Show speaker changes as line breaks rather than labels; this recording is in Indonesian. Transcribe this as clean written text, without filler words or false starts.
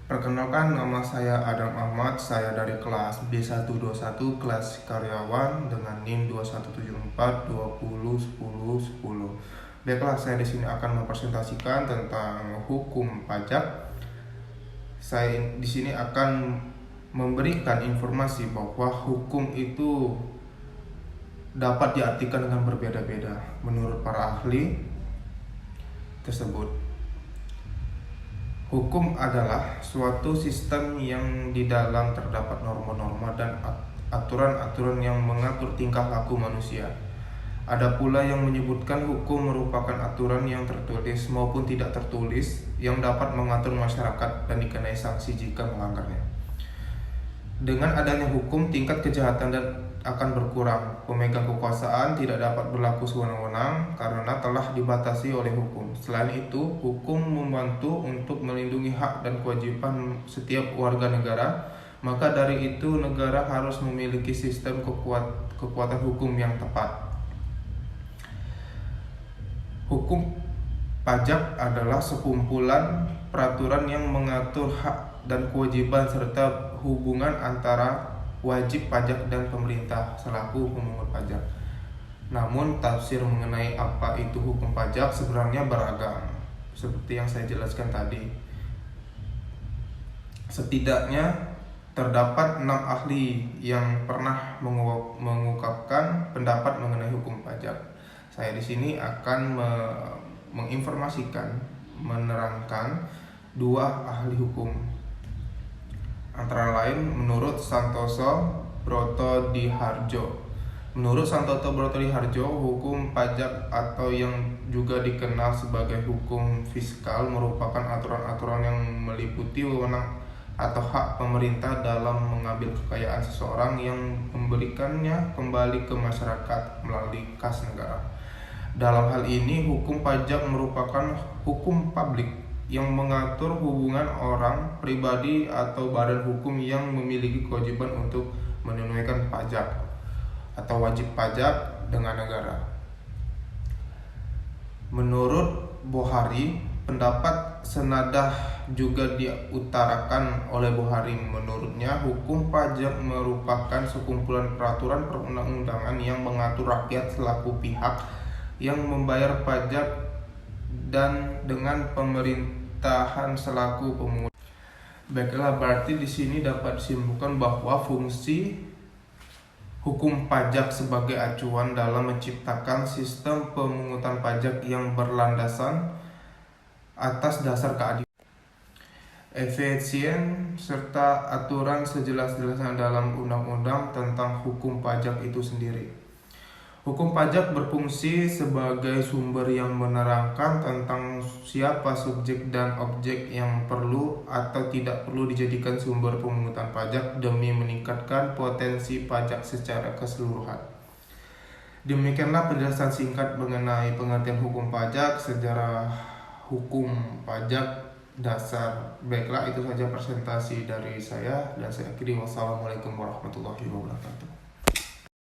Perkenalkan, nama saya Adam Ahmad, saya dari kelas B121 kelas karyawan dengan NIM 2174201010. Baiklah, saya di sini akan mempresentasikan tentang hukum pajak. Saya di sini akan memberikan informasi bahwa hukum itu dapat diartikan dengan berbeda-beda menurut para ahli tersebut. Hukum adalah suatu sistem yang di dalam terdapat norma-norma dan aturan-aturan yang mengatur tingkah laku manusia. Ada pula yang menyebutkan hukum merupakan aturan yang tertulis maupun tidak tertulis yang dapat mengatur masyarakat dan dikenai sanksi jika melanggarnya. Dengan adanya hukum, tingkat kejahatan dan akan berkurang. Pemegang kekuasaan tidak dapat berlaku sewenang-wenang karena telah dibatasi oleh hukum. Selain itu, hukum membantu untuk melindungi hak dan kewajiban setiap warga negara. Maka dari itu, negara harus memiliki sistem kekuatan hukum yang tepat. Hukum pajak adalah sekumpulan peraturan yang mengatur hak dan kewajiban serta hubungan antara wajib pajak dan pemerintah selaku pemungut pajak. Namun tafsir mengenai apa itu hukum pajak sebenarnya beragam, seperti yang saya jelaskan tadi. Setidaknya terdapat 6 ahli yang pernah mengungkapkan pendapat mengenai hukum pajak. Saya di sini akan menginformasikan, menerangkan 2 ahli hukum. Antara lain menurut Santoso Brotodihardjo. Menurut Santoso Brotodihardjo, hukum pajak atau yang juga dikenal sebagai hukum fiskal merupakan aturan-aturan yang meliputi wewenang atau hak pemerintah dalam mengambil kekayaan seseorang yang memberikannya kembali ke masyarakat melalui kas negara. Dalam hal ini, hukum pajak merupakan hukum publik yang mengatur hubungan orang, pribadi, atau badan hukum yang memiliki kewajiban untuk menunaikan pajak atau wajib pajak dengan negara. Menurut Bohari, pendapat senada juga diutarakan oleh Bohari. Menurutnya, hukum pajak merupakan sekumpulan peraturan perundang-undangan yang mengatur rakyat selaku pihak yang membayar pajak dan dengan pemerintahan selaku pemungut. Baiklah, berarti di sini dapat disimpulkan bahwa fungsi hukum pajak sebagai acuan dalam menciptakan sistem pemungutan pajak yang berlandasan atas dasar keadilan, efisien, serta aturan sejelas-jelasnya dalam undang-undang tentang hukum pajak itu sendiri. Hukum pajak berfungsi sebagai sumber yang menerangkan tentang siapa subjek dan objek yang perlu atau tidak perlu dijadikan sumber pemungutan pajak demi meningkatkan potensi pajak secara keseluruhan. Demikianlah penjelasan singkat mengenai pengertian hukum pajak, sejarah hukum pajak dasar. Baiklah, itu saja presentasi dari saya dan saya akhiri. Wassalamualaikum warahmatullahi wabarakatuh.